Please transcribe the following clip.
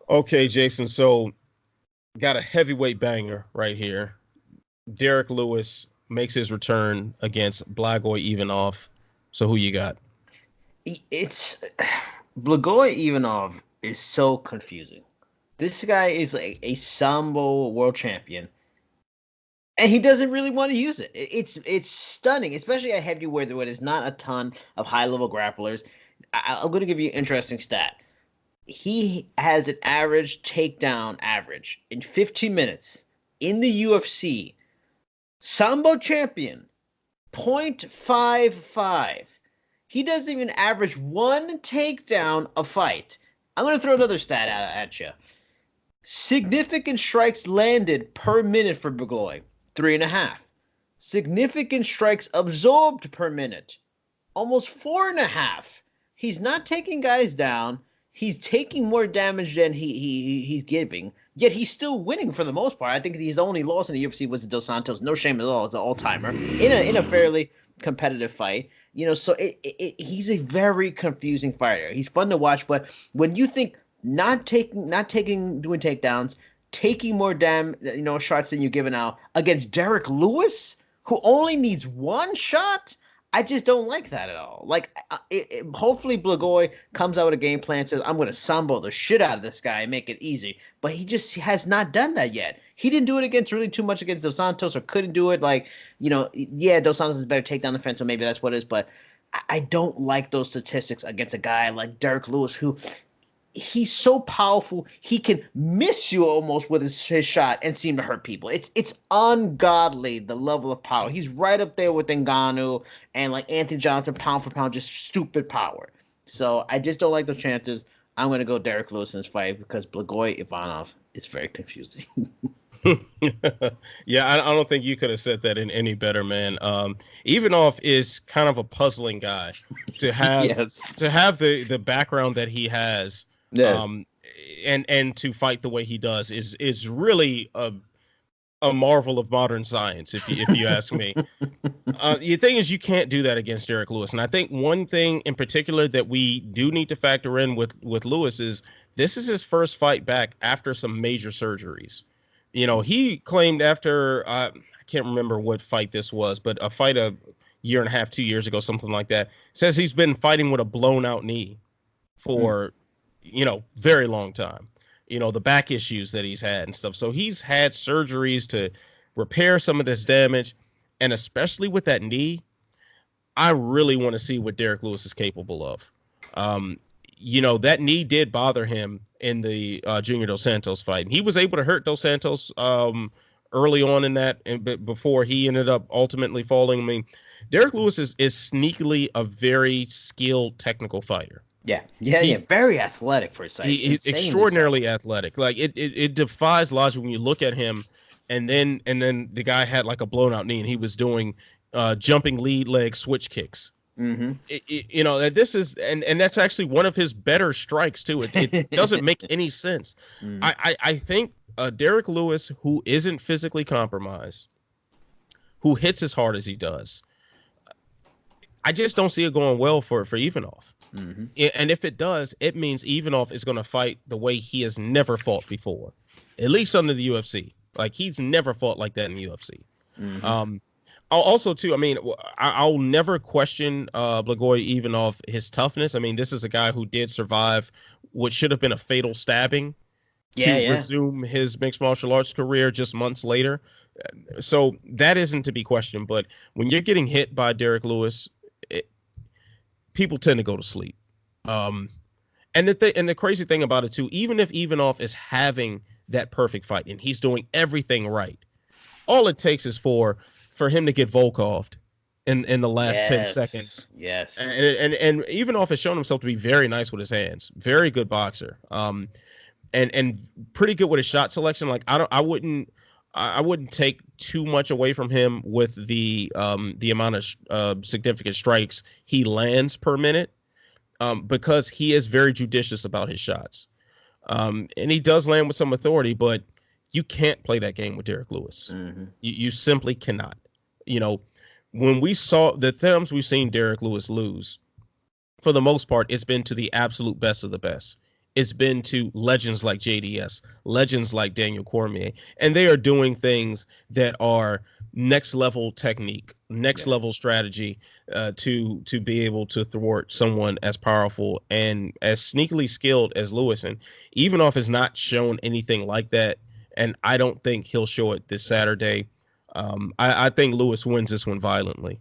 Okay, Jason. So got a heavyweight banger right here. Derrick Lewis makes his return against Blagoy Ivanov. So who you got? It's Blagoy Ivanov is so confusing. This guy is like a sambo world champion, and he doesn't really want to use it. It's stunning, especially at heavyweight where there's not a ton of high level grapplers. I'm going to give you an interesting stat. He has an average takedown average in 15 minutes in the UFC. Sambo champion 0.55. He doesn't even average one takedown a fight. I'm going to throw another stat at you. Significant strikes landed per minute for Blagoy, 3.5. Significant strikes absorbed per minute, almost 4.5. He's not taking guys down. He's taking more damage than he's giving. Yet he's still winning for the most part. I think his only loss in the UFC was to Dos Santos. No shame at all. It's an all timer in a fairly competitive fight. So he's a very confusing fighter. He's fun to watch, but when you think doing takedowns, taking more shots than you're giving out against Derrick Lewis, who only needs one shot, I just don't like that at all. Like, hopefully Blagoy comes out with a game plan and says, I'm going to sambo the shit out of this guy and make it easy. But he just has not done that yet. He didn't do it too much against Dos Santos, or couldn't do it. Like, yeah, Dos Santos is better takedown defense, so maybe that's what it is. But I don't like those statistics against a guy like Derrick Lewis, who he's so powerful. He can miss you almost with his shot and seem to hurt people. It's ungodly, the level of power. He's right up there with Ngannou and like Anthony Johnson, pound for pound, just stupid power. So I just don't like the chances. I'm gonna go Derrick Lewis in this fight because Blagoy Ivanov is very confusing. Yeah, I don't think you could have said that in any better, man. Ivanov is kind of a puzzling guy to have Yes. the background that he has. Yes. Um, and to fight the way he does is really a marvel of modern science, if you ask me. The thing is, you can't do that against Derrick Lewis, and I think one thing in particular that we do need to factor in with Lewis is this is his first fight back after some major surgeries. He claimed after I can't remember what fight this was, but a fight a year and a half, 2 years ago, something like that. Says he's been fighting with a blown out knee for very long time. The back issues that he's had and stuff. So he's had surgeries to repair some of this damage, and especially with that knee, I really want to see what Derrick Lewis is capable of. That knee did bother him in the Junior Dos Santos fight. And he was able to hurt Dos Santos early on in that, and before he ended up ultimately falling. I mean, Derrick Lewis is sneakily a very skilled technical fighter. Yeah. Very athletic for his size. He's extraordinarily athletic. Like it defies logic when you look at him, and then the guy had like a blown out knee, and he was doing jumping lead leg switch kicks. Mm-hmm. This is and that's actually one of his better strikes too. It doesn't make any sense. I think Derrick Lewis, who isn't physically compromised, who hits as hard as he does, I just don't see it going well for Ivanov. Mm-hmm. And if it does, it means Ivanov is going to fight the way he has never fought before, at least under the UFC. Like, he's never fought like that in the UFC. Mm-hmm. Also, too, I mean, I'll never question Blagoy Ivanov, his toughness. I mean, this is a guy who did survive what should have been a fatal stabbing to resume his mixed martial arts career just months later. So that isn't to be questioned. But when you're getting hit by Derrick Lewis, people tend to go to sleep. And the crazy thing about it, too, even if Ivanov is having that perfect fight and he's doing everything right, all it takes is for him to get Volkov'd in the last 10 seconds. Yes. And Ivanov has shown himself to be very nice with his hands. Very good boxer. And pretty good with his shot selection. Like, I wouldn't take too much away from him with the amount of significant strikes he lands per minute, because he is very judicious about his shots. And he does land with some authority, but you can't play that game with Derrick Lewis. Mm-hmm. You simply cannot. When we saw the we've seen Derrick Lewis lose, for the most part, it's been to the absolute best of the best. it's been to legends like JDS, legends like Daniel Cormier, and they are doing things that are next level technique, next Yeah. level strategy, to be able to thwart someone as powerful and as sneakily skilled as Lewis. And Ivanov has not shown anything like that, and I don't think he'll show it this Saturday. I think Lewis wins this one violently.